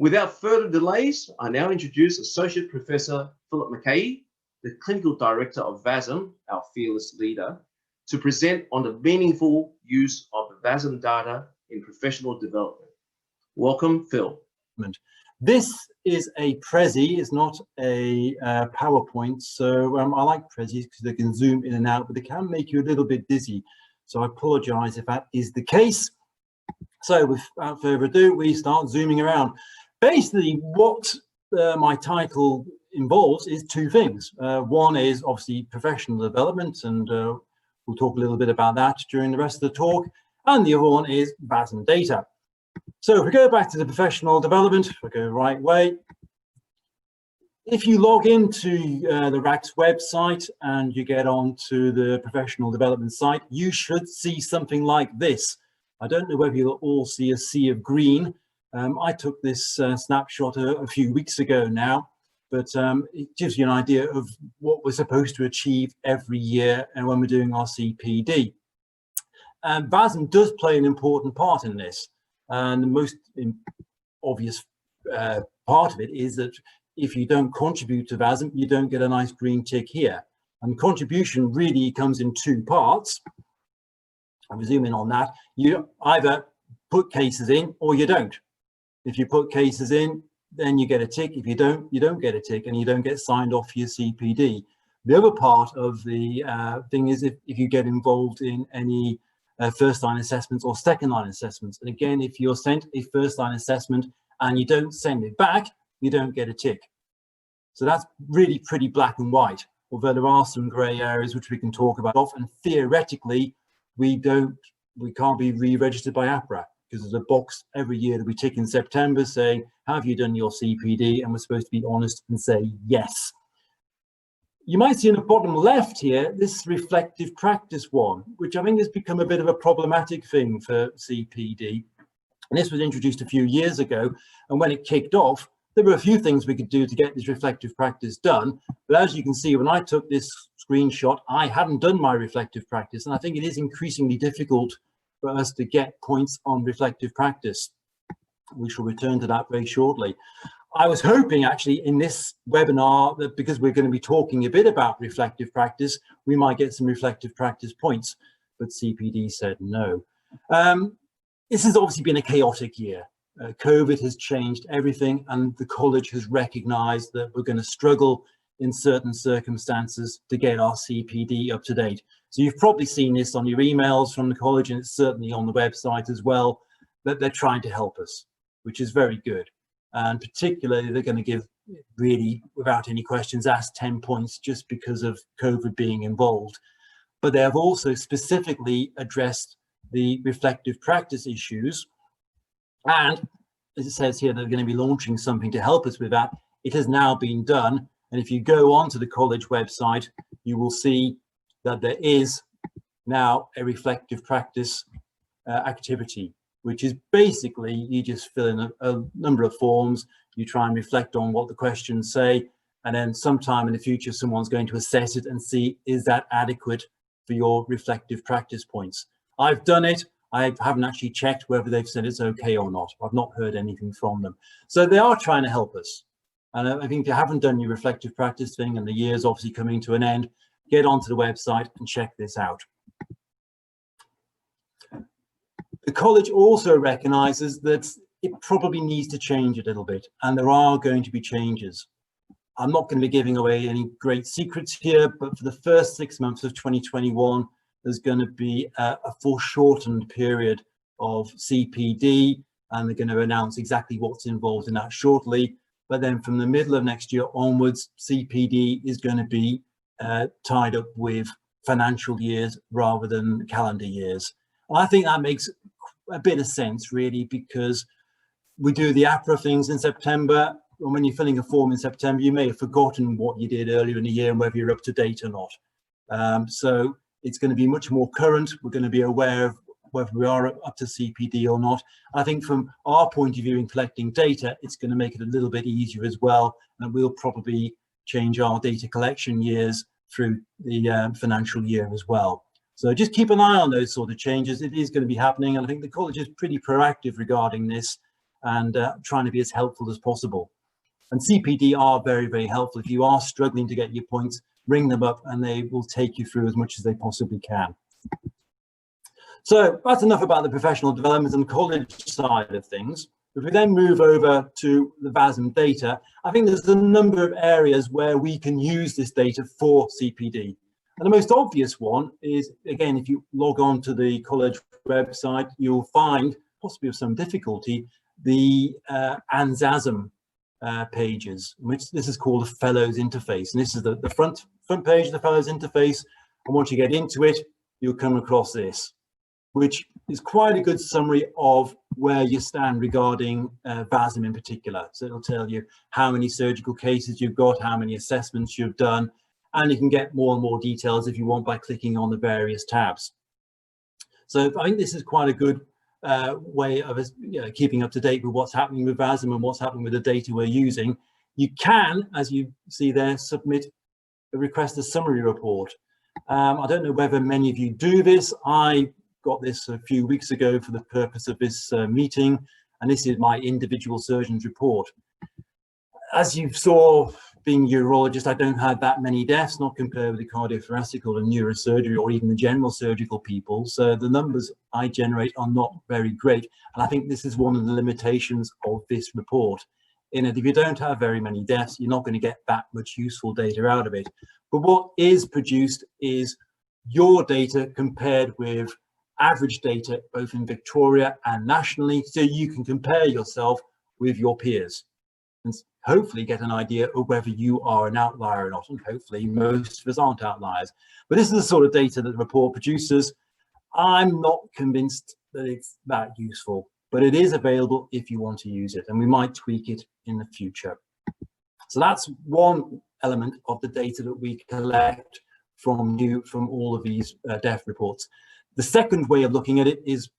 Without further delays, I now introduce Associate Professor Philip McCahy, the Clinical Director of VASM, our fearless leader, to present on the meaningful use of the VASM data in professional development. Welcome, Phil. This is a Prezi, it's not a PowerPoint, so I like Prezis because they can zoom in and out, but they can make you a little bit dizzy. So I apologize if that is the case. So without further ado, we start zooming around. Basically, what my title involves is two things. One is obviously professional development, and we'll talk a little bit about that during the rest of the talk. And the other one is VASM data. So if we go back to the professional development, if we go the right way, if you log into the RACS website and you get onto the professional development site, you should see something like this. I don't know whether you'll all see a sea of green. I took this snapshot a few weeks ago now, but it gives you an idea of what we're supposed to achieve every year and when we're doing our CPD. VASM does play an important part in this. And the most obvious part of it is that if you don't contribute to VASM, you don't get a nice green tick here. And contribution really comes in two parts. I'll zoom in on that. You either put cases in or you don't. If you put cases in, then you get a tick. If you don't get a tick and you don't get signed off for your CPD. The other part of the thing is if you get involved in any first-line assessments or second-line assessments. And again, if you're sent a first-line assessment and you don't send it back, you don't get a tick. So that's really pretty black and white, although there are some grey areas which we can talk about. And theoretically, we can't be re-registered by APRA because there's a box every year that we tick in September saying, have you done your CPD? And we're supposed to be honest and say yes. You might see in the bottom left here, this reflective practice one, which I think has become a bit of a problematic thing for CPD. And this was introduced a few years ago. And when it kicked off, there were a few things we could do to get this reflective practice done. But as you can see, when I took this screenshot, I hadn't done my reflective practice. And I think it is increasingly difficult for us to get points on reflective practice. We shall return to that very shortly. I was hoping actually in this webinar that because we're going to be talking a bit about reflective practice, we might get some reflective practice points, but CPD said no. This has obviously been a chaotic year. COVID has changed everything and the college has recognized that we're going to struggle in certain circumstances to get our CPD up to date. So you've probably seen this on your emails from the college and it's certainly on the website as well, that they're trying to help us, which is very good. And particularly, they're going to give, really, without any questions asked, 10 points just because of COVID being involved. But they have also specifically addressed the reflective practice issues. And as it says here, they're going to be launching something to help us with that. It has now been done. And if you go onto the college website, you will see that there is now a reflective practice activity, which is basically you just fill in a number of forms, you try and reflect on what the questions say, and then sometime in the future, someone's going to assess it and see, is that adequate for your reflective practice points? I've done it. I haven't actually checked whether they've said it's okay or not. I've not heard anything from them. So they are trying to help us. And I think if you haven't done your reflective practice thing and the year's obviously coming to an end, get onto the website and check this out. The college also recognises that it probably needs to change a little bit, and there are going to be changes. I'm not going to be giving away any great secrets here, but for the first 6 months of 2021, there's going to be a foreshortened period of CPD, and they're going to announce exactly what's involved in that shortly. But then from the middle of next year onwards, CPD is going to be tied up with financial years rather than calendar years. I think that makes a bit of sense, really, because we do the APRA things in September. And when you're filling a form in September, you may have forgotten what you did earlier in the year and whether you're up to date or not. So it's going to be much more current. We're going to be aware of whether we are up to CPD or not. I think from our point of view in collecting data, it's going to make it a little bit easier as well. And we'll probably change our data collection years through the financial year as well. So just keep an eye on those sort of changes. It is going to be happening. And I think the college is pretty proactive regarding this. and trying to be as helpful as possible. And CPD are very, very helpful. If you are struggling to get your points, ring them up and they will take you through as much as they possibly can. So that's enough about the professional development and college side of things. If we then move over to the VASM data, I think there's a number of areas where we can use this data for CPD. And the most obvious one is, again, if you log on to the college website, you'll find, possibly with some difficulty, the ANZASM pages, which this is called the Fellows Interface. And this is the front page of the Fellows Interface. And once you get into it, you'll come across this, which is quite a good summary of where you stand regarding VASM in particular. So it'll tell you how many surgical cases you've got, how many assessments you've done, and you can get more and more details if you want by clicking on the various tabs. So I think this is quite a good way of us, keeping up to date with what's happening with VASM and what's happening with the data we're using. You can, as you see there, request a summary report. I don't know whether many of you do this. I got this a few weeks ago for the purpose of this meeting, and this is my individual surgeon's report. As you saw, being a urologist, I don't have that many deaths, not compared with the cardiothoracic or the neurosurgery or even the general surgical people. So the numbers I generate are not very great. And I think this is one of the limitations of this report, in that if you don't have very many deaths, you're not going to get that much useful data out of it. But what is produced is your data compared with average data, both in Victoria and nationally, so you can compare yourself with your peers and hopefully get an idea of whether you are an outlier or not. And hopefully most of us aren't outliers. But this is the sort of data that the report produces. I'm not convinced that it's that useful, but it is available if you want to use it, and we might tweak it in the future. So that's one element of the data that we collect from all of these death reports. The second way of looking at it is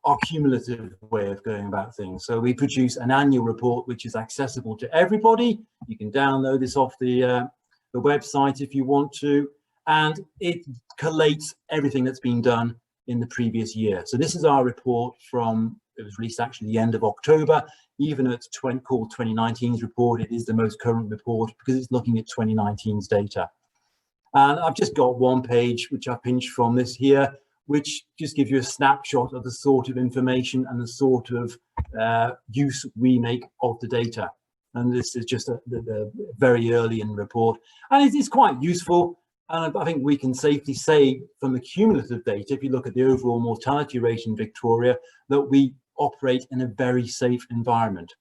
our cumulative way of going about things. So we produce an annual report which is accessible to everybody. You can download this off the website if you want to, and it collates everything that's been done in the previous year. So this is our report from, it was released actually the end of October. Even though it's called 2019's report, it is the most current report because it's looking at 2019's data. And I've just got one page which I pinched from this here, which just gives you a snapshot of the sort of information and the sort of use we make of the data. And this is just the very early in the report. And it is quite useful. And I think we can safely say from the cumulative data, if you look at the overall mortality rate in Victoria, that we operate in a very safe environment.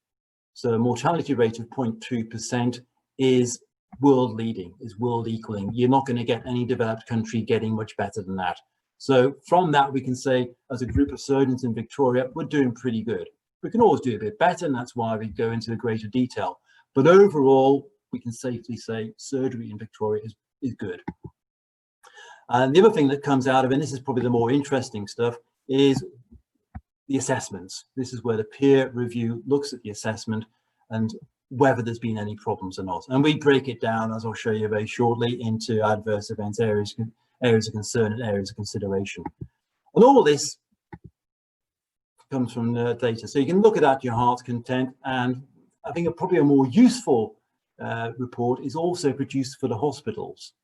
So a mortality rate of 0.2% is world leading, is world equaling. You're not going to get any developed country getting much better than that. So from that, we can say, as a group of surgeons in Victoria, we're doing pretty good. We can always do a bit better, and that's why we go into greater detail. But overall, we can safely say surgery in Victoria is good. And the other thing that comes out of it, and this is probably the more interesting stuff, is the assessments. This is where the peer review looks at the assessment and whether there's been any problems or not. And we break it down, as I'll show you very shortly, into adverse events, areas of concern and areas of consideration. And all of this comes from the data. So you can look at that to your heart's content. And I think probably a more useful report is also produced for the hospitals.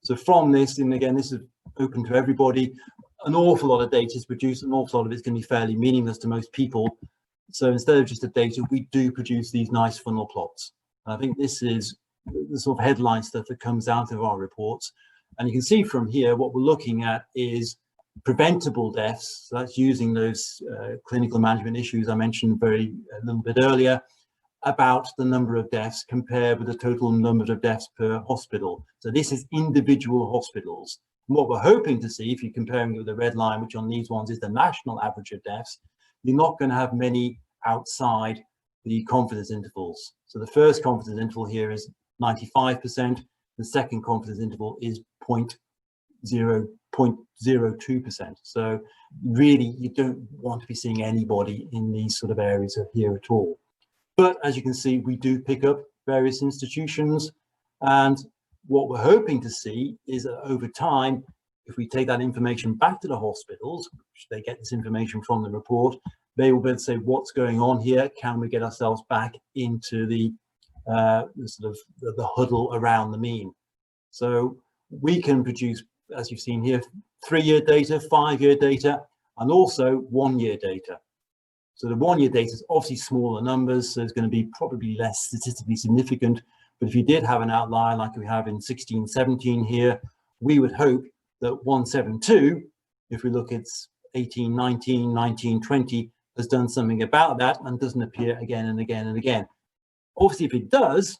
So from this, and again, this is open to everybody, an awful lot of data is produced, an awful lot of it's going to be fairly meaningless to most people. So instead of just the data, we do produce these nice funnel plots. And I think this is the sort of headline stuff that comes out of our reports. And you can see from here, what we're looking at is preventable deaths. So that's using those clinical management issues I mentioned a little bit earlier, about the number of deaths compared with the total number of deaths per hospital. So this is individual hospitals. And what we're hoping to see, if you're comparing it with the red line, which on these ones is the national average of deaths, you're not going to have many outside the confidence intervals. So the first confidence interval here is 95%. The second confidence interval is 0.02%. So really, you don't want to be seeing anybody in these sort of areas of here at all. But as you can see, we do pick up various institutions. And what we're hoping to see is that over time, if we take that information back to the hospitals, which they get this information from the report, they will be able to say what's going on here. Can we get ourselves back into the sort of the huddle around the mean? So we can produce, as you've seen here, 3-year data, 5-year data, and also 1-year data. So the 1-year data is obviously smaller numbers, so it's going to be probably less statistically significant. But if you did have an outlier like we have in 16, 17 here, we would hope that 172, if we look at 18, 19, 19, 20, has done something about that and doesn't appear again and again and again. Obviously, if it does,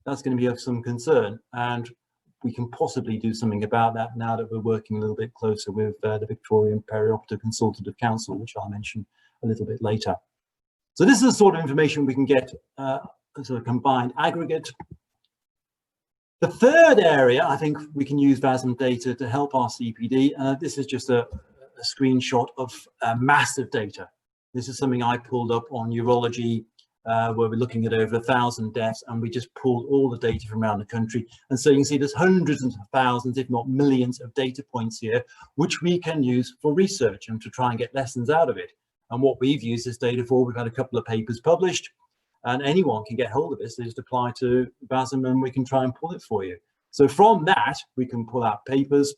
that's going to be of some concern, and we can possibly do something about that now that we're working a little bit closer with the Victorian Perioperative Consultative Council, which I'll mention a little bit later. So this is the sort of information we can get, a sort of combined aggregate. The third area, I think we can use VASM data to help our CPD. This is just a screenshot of massive data. This is something I pulled up on urology, where we're looking at over 1,000 deaths, and we just pulled all the data from around the country. And so you can see there's hundreds of thousands, if not millions, of data points here, which we can use for research and to try and get lessons out of it. And what we've used this data for, we've had a couple of papers published, and anyone can get hold of this. They just apply to VASM and we can try and pull it for you. So from that, we can pull out papers.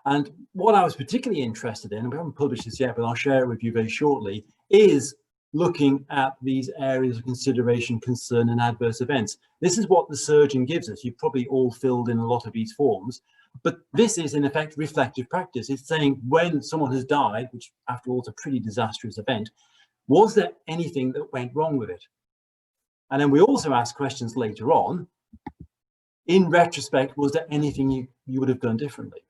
And what I was particularly interested in, and we haven't published this yet, but I'll share it with you very shortly, is looking at these areas of consideration, concern, and adverse events. This is what the surgeon gives us. You've probably all filled in a lot of these forms, but this is in effect reflective practice. It's saying when someone has died, which after all is a pretty disastrous event, was there anything that went wrong with it? And then we also ask questions later on. In retrospect, was there anything you would have done differently?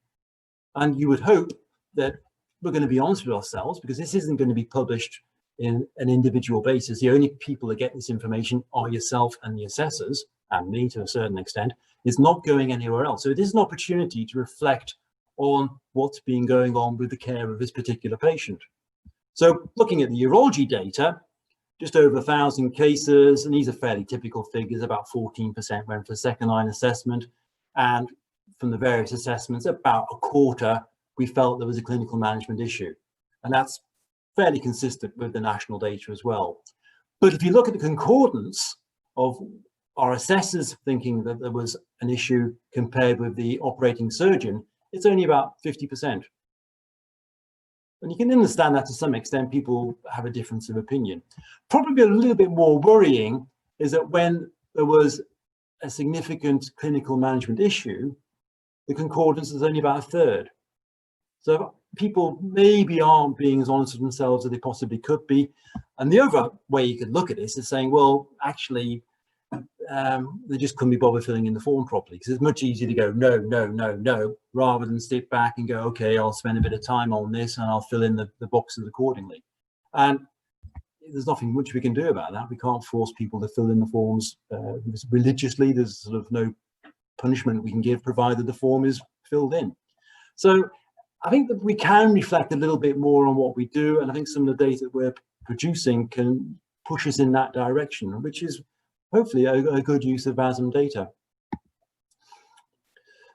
And you would hope that we're going to be honest with ourselves, because this isn't going to be published in an individual basis. The only people that get this information are yourself and the assessors, and me to a certain extent. It's not going anywhere else. So it is an opportunity to reflect on what's been going on with the care of this particular patient. So looking at the urology data, just over 1,000 cases, and these are fairly typical figures. About 14% went for second-line assessment, and from the various assessments, about a quarter we felt there was a clinical management issue, and that's fairly consistent with the national data as well. But if you look at the concordance of our assessors thinking that there was an issue compared with the operating surgeon, it's only about 50%. And you can understand that to some extent, people have a difference of opinion. Probably a little bit more worrying is that when there was a significant clinical management issue, the concordance is only about a third. So people maybe aren't being as honest with themselves as they possibly could be. And the other way you could look at this is saying, well, actually, they just couldn't be bothered filling in the form properly, because it's much easier to go no, no, no, no, rather than sit back and go, okay, I'll spend a bit of time on this and I'll fill in the boxes accordingly. And there's nothing much we can do about that. We can't force people to fill in the forms religiously. There's sort of no punishment we can give, provided the form is filled in. So I think that we can reflect a little bit more on what we do, and I think some of the data that we're producing can push us in that direction, which is hopefully a good use of VASM data.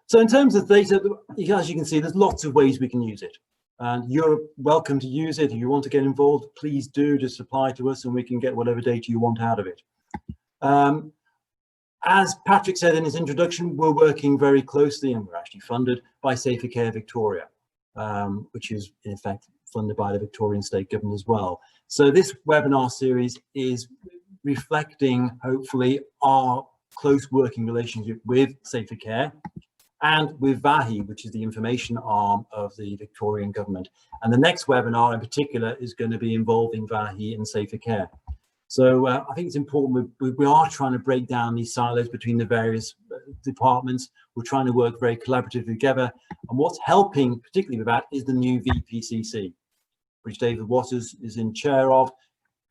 So in terms of data, as you can see, there's lots of ways we can use it, and you're welcome to use it. If you want to get involved, please do, just apply to us and we can get whatever data you want out of it. As Patrick said in his introduction, we're working very closely, and we're actually funded by Safer Care Victoria, which is in fact funded by the Victorian State Government as well. So this webinar series is reflecting, hopefully, our close working relationship with Safer Care and with VAHI, which is the information arm of the Victorian Government. And the next webinar in particular is going to be involving VAHI and Safer Care. So I think it's important, we are trying to break down these silos between the various departments. We're trying to work very collaboratively together. And what's helping particularly with that is the new VPCC, which David Waters is in chair of.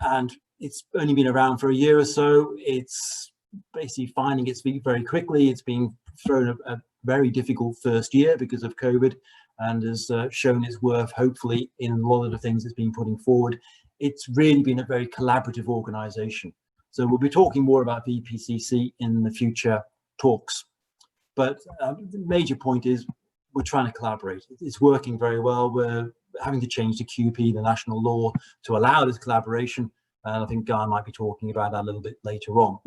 And it's only been around for a year or so. It's basically finding its feet very quickly. It's been thrown a very difficult first year because of COVID, and has shown its worth, hopefully, in a lot of the things it's been putting forward. It's really been a very collaborative organization. So we'll be talking more about VPCC in the future talks. But the major point is we're trying to collaborate. It's working very well. We're having to change the QP, the national law, to allow this collaboration. And I think Guy might be talking about that a little bit later on.